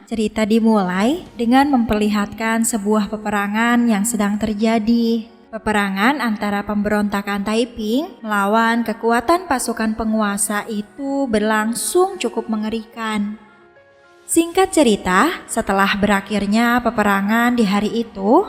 cerita dimulai dengan memperlihatkan sebuah peperangan yang sedang terjadi. Peperangan antara pemberontakan Taiping melawan kekuatan pasukan penguasa itu berlangsung cukup mengerikan. Singkat cerita, setelah berakhirnya peperangan di hari itu,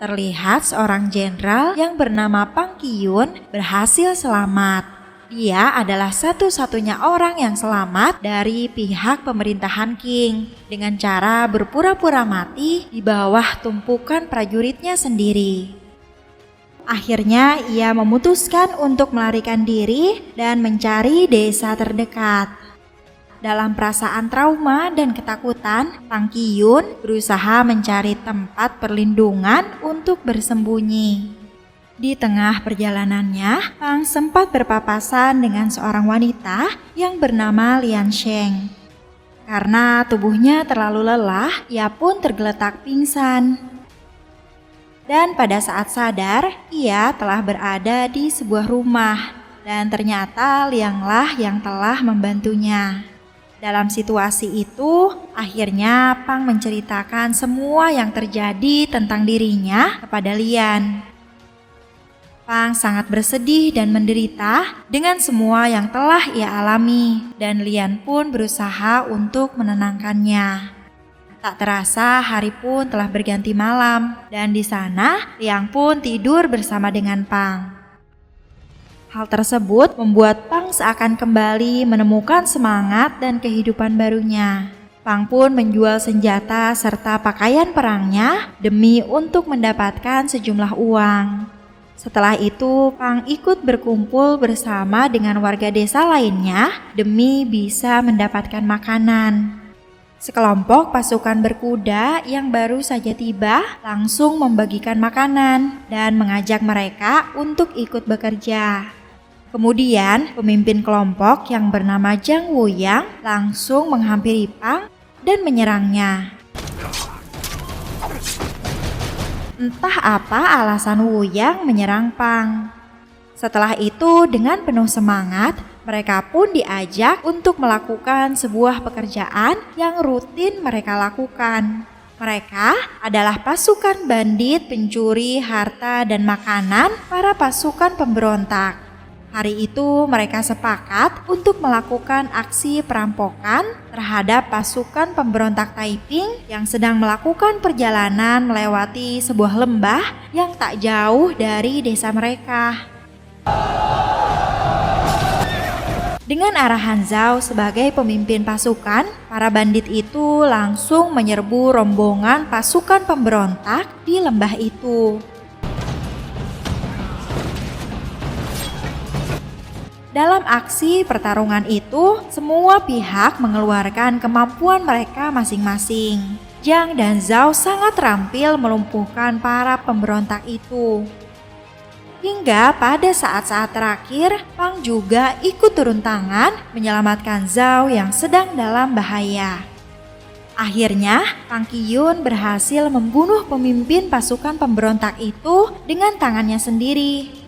terlihat seorang jenderal yang bernama Pang Qiyun berhasil selamat. Dia adalah satu-satunya orang yang selamat dari pihak pemerintahan Qing dengan cara berpura-pura mati di bawah tumpukan prajuritnya sendiri. Akhirnya ia memutuskan untuk melarikan diri dan mencari desa terdekat. Dalam perasaan trauma dan ketakutan, Pang Qiyun berusaha mencari tempat perlindungan untuk bersembunyi. Di tengah perjalanannya, Pang sempat berpapasan dengan seorang wanita yang bernama Lian Sheng. Karena tubuhnya terlalu lelah, ia pun tergeletak pingsan. Dan pada saat sadar, ia telah berada di sebuah rumah dan ternyata Lianglah yang telah membantunya. Dalam situasi itu, akhirnya Pang menceritakan semua yang terjadi tentang dirinya kepada Lian. Pang sangat bersedih dan menderita dengan semua yang telah ia alami dan Lian pun berusaha untuk menenangkannya. Tak terasa hari pun telah berganti malam dan di sana Liang pun tidur bersama dengan Pang. Hal tersebut membuat Pang seakan kembali menemukan semangat dan kehidupan barunya. Pang pun menjual senjata serta pakaian perangnya demi untuk mendapatkan sejumlah uang. Setelah itu, Pang ikut berkumpul bersama dengan warga desa lainnya demi bisa mendapatkan makanan. Sekelompok pasukan berkuda yang baru saja tiba langsung membagikan makanan dan mengajak mereka untuk ikut bekerja. Kemudian pemimpin kelompok yang bernama Zhang Wuyang langsung menghampiri Pang dan menyerangnya. Entah apa alasan Wuyang menyerang Pang. Setelah itu dengan penuh semangat, mereka pun diajak untuk melakukan sebuah pekerjaan yang rutin mereka lakukan. Mereka adalah pasukan bandit pencuri harta dan makanan para pasukan pemberontak. Hari itu mereka sepakat untuk melakukan aksi perampokan terhadap pasukan pemberontak Taiping yang sedang melakukan perjalanan melewati sebuah lembah yang tak jauh dari desa mereka. Dengan arahan Zhao sebagai pemimpin pasukan, para bandit itu langsung menyerbu rombongan pasukan pemberontak di lembah itu. Dalam aksi pertarungan itu, semua pihak mengeluarkan kemampuan mereka masing-masing. Zhang dan Zhao sangat terampil melumpuhkan para pemberontak itu. Hingga pada saat-saat terakhir, Pang juga ikut turun tangan menyelamatkan Zhao yang sedang dalam bahaya. Akhirnya, Pang Qiyun berhasil membunuh pemimpin pasukan pemberontak itu dengan tangannya sendiri.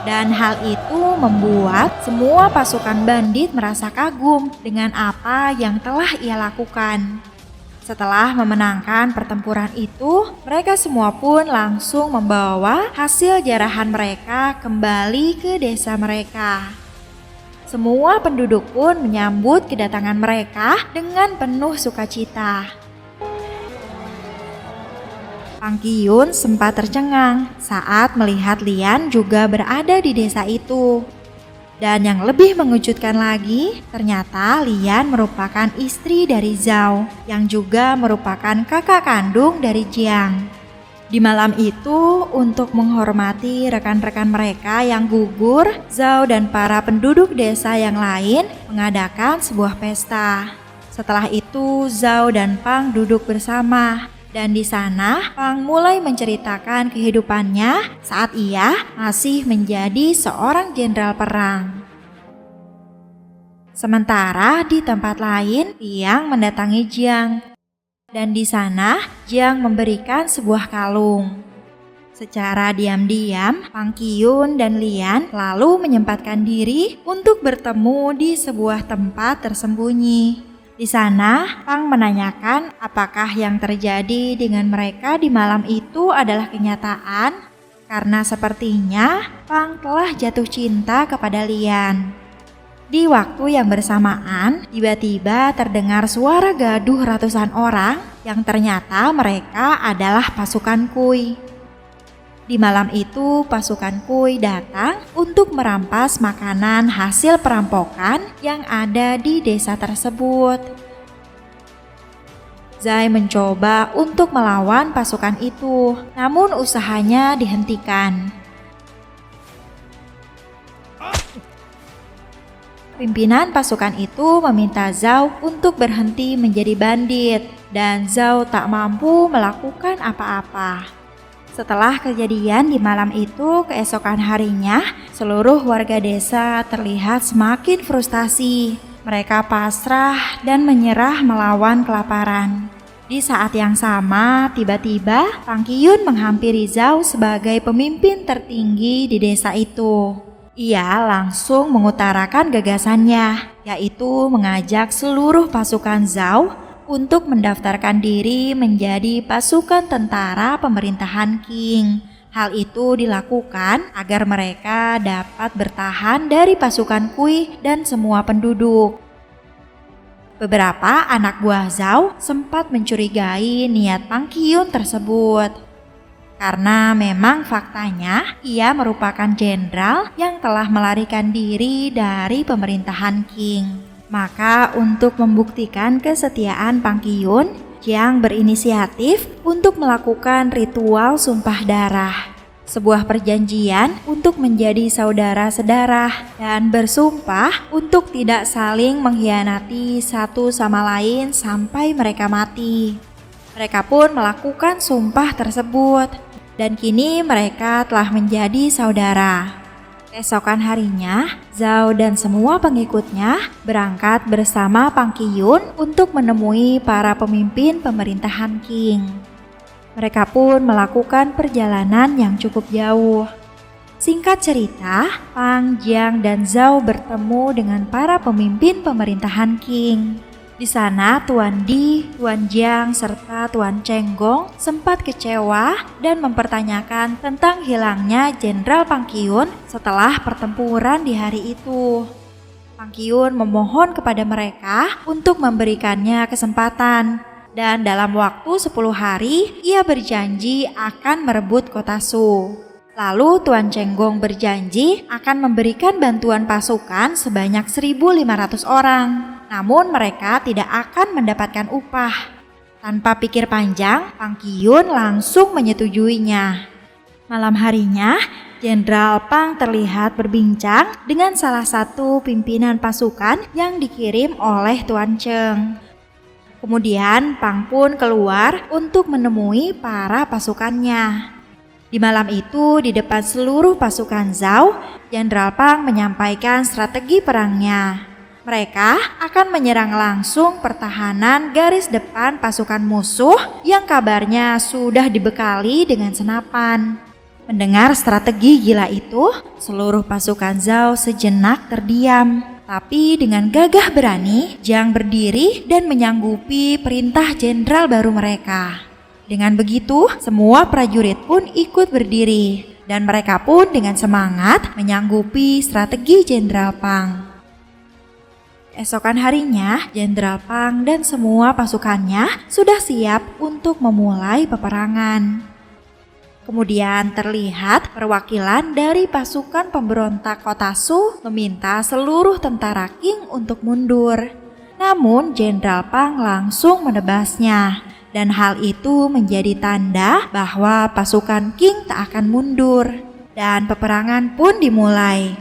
Dan hal itu membuat semua pasukan bandit merasa kagum dengan apa yang telah ia lakukan. Setelah memenangkan pertempuran itu, mereka semua pun langsung membawa hasil jarahan mereka kembali ke desa mereka. Semua penduduk pun menyambut kedatangan mereka dengan penuh sukacita. Pang Qiyun sempat tercengang saat melihat Lian juga berada di desa itu. Dan yang lebih mengejutkan lagi, ternyata Lian merupakan istri dari Zhao, yang juga merupakan kakak kandung dari Jiang. Di malam itu, untuk menghormati rekan-rekan mereka yang gugur, Zhao dan para penduduk desa yang lain mengadakan sebuah pesta. Setelah itu, Zhao dan Pang duduk bersama. Dan di sana, Pang mulai menceritakan kehidupannya saat ia masih menjadi seorang jenderal perang. Sementara di tempat lain, Liang mendatangi Jiang. Dan di sana, Jiang memberikan sebuah kalung. Secara diam-diam, Pang Qiyun dan Lian lalu menyempatkan diri untuk bertemu di sebuah tempat tersembunyi. Di sana, Pang menanyakan apakah yang terjadi dengan mereka di malam itu adalah kenyataan, karena sepertinya Pang telah jatuh cinta kepada Lian. Di waktu yang bersamaan, tiba-tiba terdengar suara gaduh ratusan orang yang ternyata mereka adalah pasukan Kui. Di malam itu, pasukan Kui datang untuk merampas makanan hasil perampokan yang ada di desa tersebut. Zai mencoba untuk melawan pasukan itu, namun usahanya dihentikan. Pimpinan pasukan itu meminta Zhao untuk berhenti menjadi bandit, dan Zhao tak mampu melakukan apa-apa. Setelah kejadian di malam itu, keesokan harinya, seluruh warga desa terlihat semakin frustasi. Mereka pasrah dan menyerah melawan kelaparan. Di saat yang sama, tiba-tiba Pang Qiyun menghampiri Zhao sebagai pemimpin tertinggi di desa itu. Ia langsung mengutarakan gagasannya, yaitu mengajak seluruh pasukan Zhao untuk mendaftarkan diri menjadi pasukan tentara pemerintahan Qing. Hal itu dilakukan agar mereka dapat bertahan dari pasukan Kui dan semua penduduk. Beberapa anak buah Zhao sempat mencurigai niat Pang Qiyun tersebut. Karena memang faktanya ia merupakan jenderal yang telah melarikan diri dari pemerintahan Qing. Maka untuk membuktikan kesetiaan Pang Qiyun, Jiang berinisiatif untuk melakukan ritual sumpah darah. Sebuah perjanjian untuk menjadi saudara sedarah dan bersumpah untuk tidak saling mengkhianati satu sama lain sampai mereka mati. Mereka pun melakukan sumpah tersebut. Dan kini mereka telah menjadi saudara. Keesokan harinya, Zhao dan semua pengikutnya berangkat bersama Pang Qiyun untuk menemui para pemimpin pemerintahan Qing. Mereka pun melakukan perjalanan yang cukup jauh. Singkat cerita, Pang, Jiang, dan Zhao bertemu dengan para pemimpin pemerintahan Qing. Di sana Tuan Di, Tuan Jiang, serta Tuan Cenggong sempat kecewa dan mempertanyakan tentang hilangnya Jenderal Pang Qiyun setelah pertempuran di hari itu. Pang Qiyun memohon kepada mereka untuk memberikannya kesempatan, dan dalam waktu 10 hari ia berjanji akan merebut kota Su. Lalu Tuan Cenggong berjanji akan memberikan bantuan pasukan sebanyak 1.500 orang. Namun mereka tidak akan mendapatkan upah. Tanpa pikir panjang, Pang Qiyun langsung menyetujuinya. Malam harinya, Jenderal Pang terlihat berbincang dengan salah satu pimpinan pasukan yang dikirim oleh Tuan Cheng. Kemudian Pang pun keluar untuk menemui para pasukannya. Di malam itu, di depan seluruh pasukan Zhao, Jenderal Pang menyampaikan strategi perangnya. Mereka akan menyerang langsung pertahanan garis depan pasukan musuh yang kabarnya sudah dibekali dengan senapan. Mendengar strategi gila itu, seluruh pasukan Zhao sejenak terdiam. Tapi dengan gagah berani, Jiang berdiri dan menyanggupi perintah jenderal baru mereka. Dengan begitu, semua prajurit pun ikut berdiri dan mereka pun dengan semangat menyanggupi strategi Jenderal Pang. Esokan harinya, Jenderal Pang dan semua pasukannya sudah siap untuk memulai peperangan. Kemudian terlihat perwakilan dari pasukan pemberontak kota Su meminta seluruh tentara Qing untuk mundur. Namun Jenderal Pang langsung menebasnya. Dan hal itu menjadi tanda bahwa pasukan Qing tak akan mundur. Dan peperangan pun dimulai.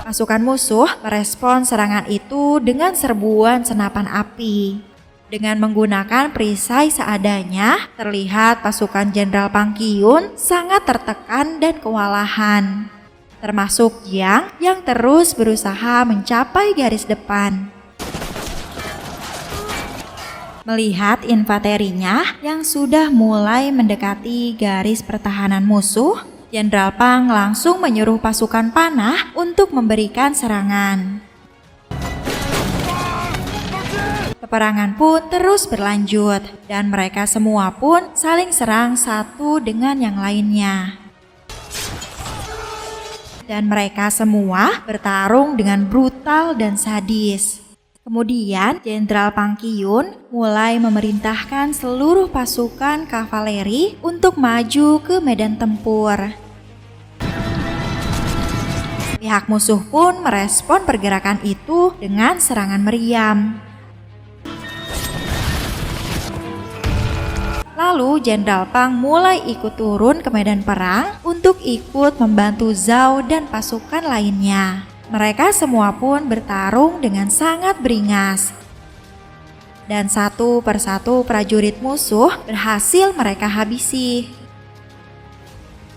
Pasukan musuh merespons serangan itu dengan serbuan senapan api. Dengan menggunakan perisai seadanya, terlihat pasukan Jenderal Pang Qiyun sangat tertekan dan kewalahan. Termasuk Jiang yang terus berusaha mencapai garis depan. Melihat infanterinya yang sudah mulai mendekati garis pertahanan musuh, Jenderal Pang langsung menyuruh pasukan panah untuk memberikan serangan. Peperangan pun terus berlanjut dan mereka semua pun saling serang satu dengan yang lainnya. Dan mereka semua bertarung dengan brutal dan sadis. Kemudian Jenderal Pang Qiyun mulai memerintahkan seluruh pasukan kavaleri untuk maju ke medan tempur. Pihak musuh pun merespon pergerakan itu dengan serangan meriam. Lalu Jenderal Pang mulai ikut turun ke medan perang untuk ikut membantu Zhao dan pasukan lainnya. Mereka semua pun bertarung dengan sangat beringas. Dan satu persatu prajurit musuh berhasil mereka habisi.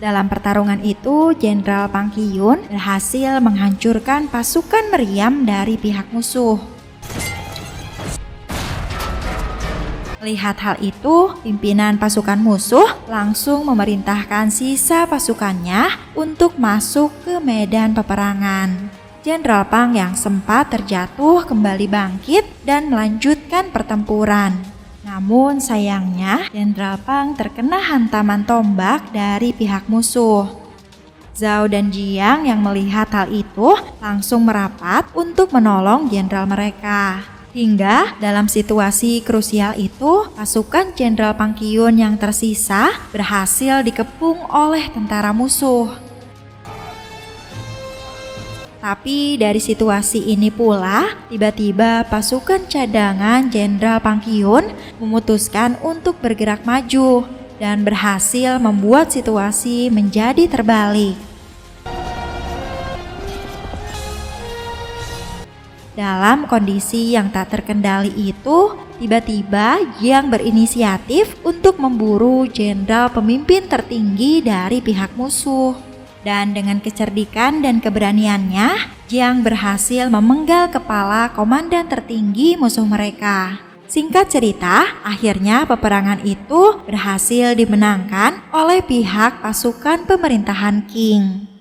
Dalam pertarungan itu, Jenderal Pang Qiyun berhasil menghancurkan pasukan meriam dari pihak musuh. Melihat hal itu, pimpinan pasukan musuh langsung memerintahkan sisa pasukannya untuk masuk ke medan peperangan. Jenderal Pang yang sempat terjatuh kembali bangkit dan melanjutkan pertempuran. Namun sayangnya, Jenderal Pang terkena hantaman tombak dari pihak musuh. Zhao dan Jiang yang melihat hal itu langsung merapat untuk menolong jenderal mereka. Hingga dalam situasi krusial itu, pasukan Jenderal Pang Qiyun yang tersisa berhasil dikepung oleh tentara musuh. Tapi dari situasi ini pula, tiba-tiba pasukan cadangan Jenderal Pang Qiyun memutuskan untuk bergerak maju dan berhasil membuat situasi menjadi terbalik. Dalam kondisi yang tak terkendali itu, tiba-tiba Jiang berinisiatif untuk memburu jenderal pemimpin tertinggi dari pihak musuh. Dan dengan kecerdikan dan keberaniannya, Jiang berhasil memenggal kepala komandan tertinggi musuh mereka. Singkat cerita, akhirnya peperangan itu berhasil dimenangkan oleh pihak pasukan pemerintahan Qing.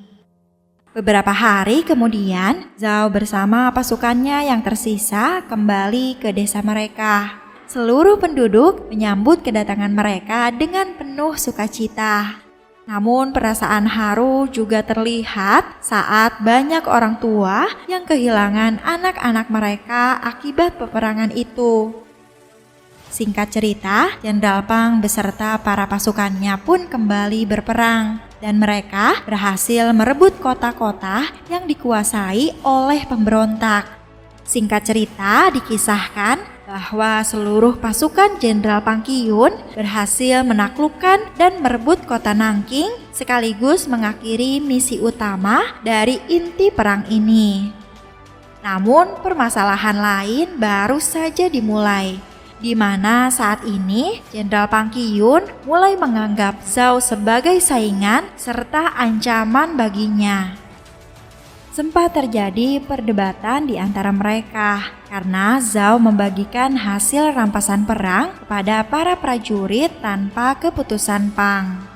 Beberapa hari kemudian, Zhao bersama pasukannya yang tersisa kembali ke desa mereka. Seluruh penduduk menyambut kedatangan mereka dengan penuh sukacita. Namun perasaan haru juga terlihat saat banyak orang tua yang kehilangan anak-anak mereka akibat peperangan itu. Singkat cerita, Jenderal Pang beserta para pasukannya pun kembali berperang dan mereka berhasil merebut kota-kota yang dikuasai oleh pemberontak. Singkat cerita, dikisahkan bahwa seluruh pasukan Jenderal Pang Qiyun berhasil menaklukkan dan merebut kota Nanking sekaligus mengakhiri misi utama dari inti perang ini. Namun permasalahan lain baru saja dimulai, di mana saat ini Jenderal Pang Qiyun mulai menganggap Zhao sebagai saingan serta ancaman baginya. Sempat terjadi perdebatan di antara mereka karena Zhao membagikan hasil rampasan perang kepada para prajurit tanpa keputusan Pang.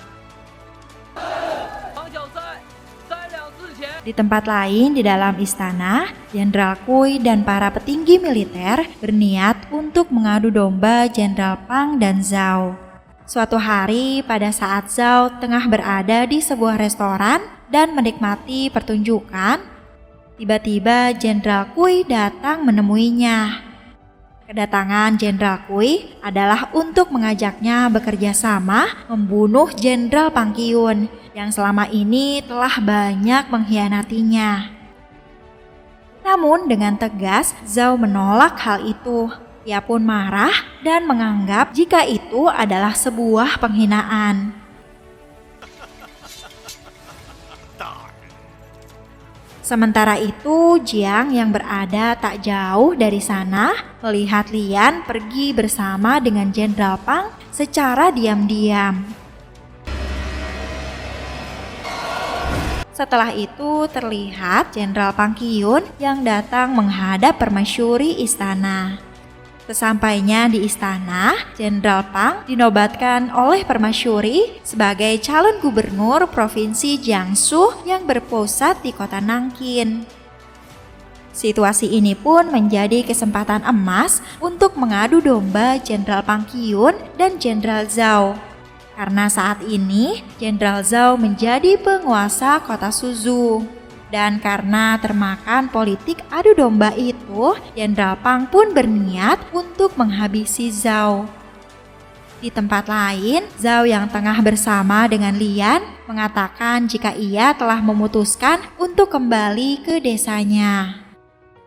Di tempat lain di dalam istana, Jenderal Kui dan para petinggi militer berniat untuk mengadu domba Jenderal Pang dan Zhao. Suatu hari pada saat Zhao tengah berada di sebuah restoran dan menikmati pertunjukan, tiba-tiba Jenderal Kui datang menemuinya. Kedatangan Jenderal Kui adalah untuk mengajaknya bekerja sama membunuh Jenderal Pang Qiyun yang selama ini telah banyak mengkhianatinya. Namun dengan tegas Zhao menolak hal itu. Ia pun marah dan menganggap jika itu adalah sebuah penghinaan. Sementara itu, Jiang yang berada tak jauh dari sana melihat Lian pergi bersama dengan Jenderal Pang secara diam-diam. Setelah itu terlihat Jenderal Pang Qiyun yang datang menghadap permaisuri istana. Sesampainya di istana, Jenderal Pang dinobatkan oleh permaisuri sebagai calon gubernur provinsi Jiangsu yang berpusat di kota Nanking. Situasi ini pun menjadi kesempatan emas untuk mengadu domba Jenderal Pang Qiyun dan Jenderal Zhao. Karena saat ini Jenderal Zhao menjadi penguasa kota Suzhou. Dan karena termakan politik adu domba itu, Jenderal Pang pun berniat untuk menghabisi Zhao. Di tempat lain, Zhao yang tengah bersama dengan Lian mengatakan jika ia telah memutuskan untuk kembali ke desanya.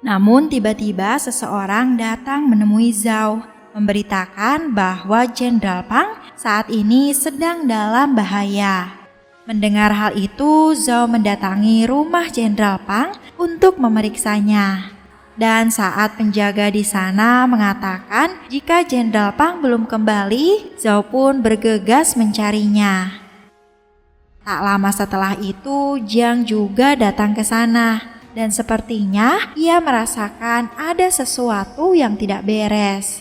Namun tiba-tiba seseorang datang menemui Zhao, memberitakan bahwa Jenderal Pang saat ini sedang dalam bahaya. Mendengar hal itu, Zhao mendatangi rumah Jenderal Pang untuk memeriksanya. Dan saat penjaga di sana mengatakan jika Jenderal Pang belum kembali, Zhao pun bergegas mencarinya. Tak lama setelah itu, Jiang juga datang ke sana. Dan sepertinya ia merasakan ada sesuatu yang tidak beres.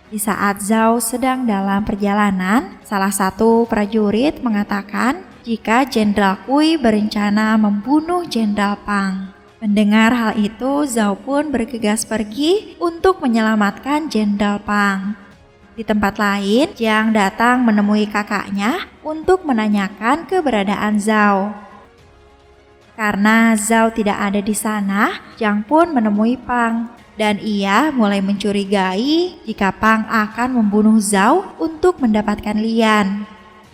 Di saat Zhao sedang dalam perjalanan, salah satu prajurit mengatakan jika Jenderal Kui berencana membunuh Jenderal Pang. Mendengar hal itu, Zhao pun bergegas pergi untuk menyelamatkan Jenderal Pang. Di tempat lain, Jiang datang menemui kakaknya untuk menanyakan keberadaan Zhao. Karena Zhao tidak ada di sana, Jiang pun menemui Pang. Dan ia mulai mencurigai jika Pang akan membunuh Zhao untuk mendapatkan Lian.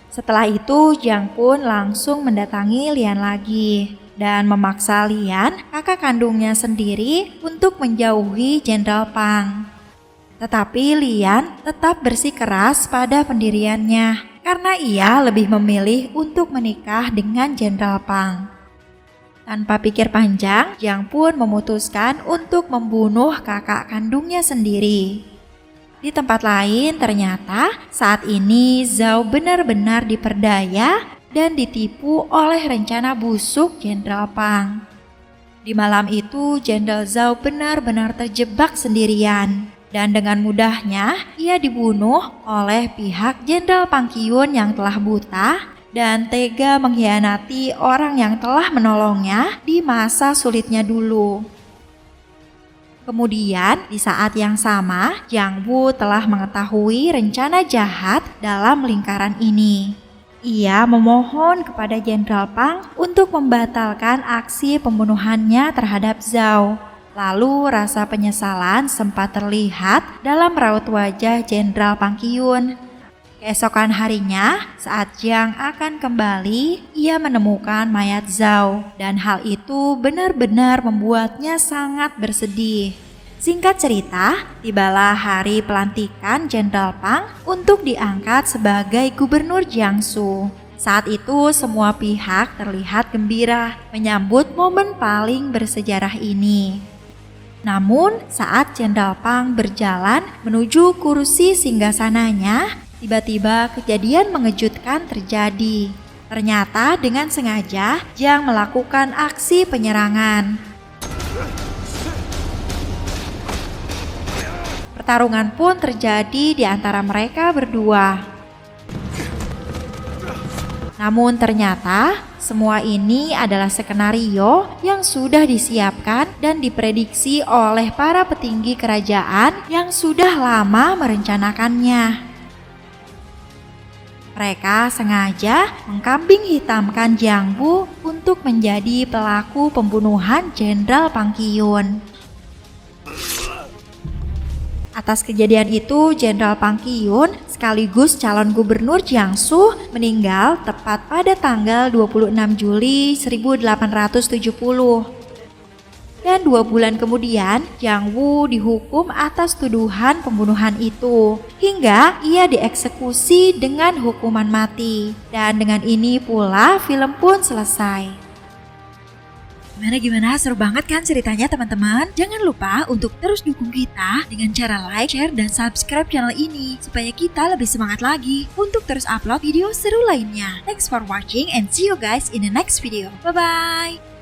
Setelah itu, Jiang pun langsung mendatangi Lian lagi dan memaksa Lian, kakak kandungnya sendiri, untuk menjauhi Jenderal Pang. Tetapi Lian tetap bersikeras pada pendiriannya karena ia lebih memilih untuk menikah dengan Jenderal Pang. Tanpa pikir panjang, Jiang pun memutuskan untuk membunuh kakak kandungnya sendiri. Di tempat lain, ternyata saat ini Zhao benar-benar diperdaya dan ditipu oleh rencana busuk Jenderal Pang. Di malam itu, Jenderal Zhao benar-benar terjebak sendirian. Dan dengan mudahnya, ia dibunuh oleh pihak Jenderal Pang Qiyun yang telah buta dan tega mengkhianati orang yang telah menolongnya di masa sulitnya dulu. Kemudian, di saat yang sama, Jiang Wu telah mengetahui rencana jahat dalam lingkaran ini. Ia memohon kepada Jenderal Pang untuk membatalkan aksi pembunuhannya terhadap Zhao. Lalu rasa penyesalan sempat terlihat dalam raut wajah Jenderal Pang Qiyun. Keesokan harinya, saat Jiang akan kembali, ia menemukan mayat Zhao dan hal itu benar-benar membuatnya sangat bersedih. Singkat cerita, tibalah hari pelantikan Jenderal Pang untuk diangkat sebagai Gubernur Jiangsu. Saat itu semua pihak terlihat gembira menyambut momen paling bersejarah ini. Namun, saat Jenderal Pang berjalan menuju kursi singgasananya, tiba-tiba kejadian mengejutkan terjadi. Ternyata dengan sengaja Jiang melakukan aksi penyerangan. Pertarungan pun terjadi di antara mereka berdua. Namun ternyata semua ini adalah skenario yang sudah disiapkan dan diprediksi oleh para petinggi kerajaan yang sudah lama merencanakannya. Mereka sengaja mengkambing hitamkan Jiang Wu untuk menjadi pelaku pembunuhan Jenderal Pang Qiyun. Atas kejadian itu, Jenderal Pang Qiyun sekaligus calon gubernur Jiangsu meninggal tepat pada tanggal 26 Juli 1870. Dan 2 bulan kemudian, Jiang Wu dihukum atas tuduhan pembunuhan itu, hingga ia dieksekusi dengan hukuman mati. Dan dengan ini pula film pun selesai. Gimana? Seru banget kan ceritanya teman-teman? Jangan lupa untuk terus dukung kita dengan cara like, share, dan subscribe channel ini supaya kita lebih semangat lagi untuk terus upload video seru lainnya. Thanks for watching and see you guys in the next video. Bye-bye!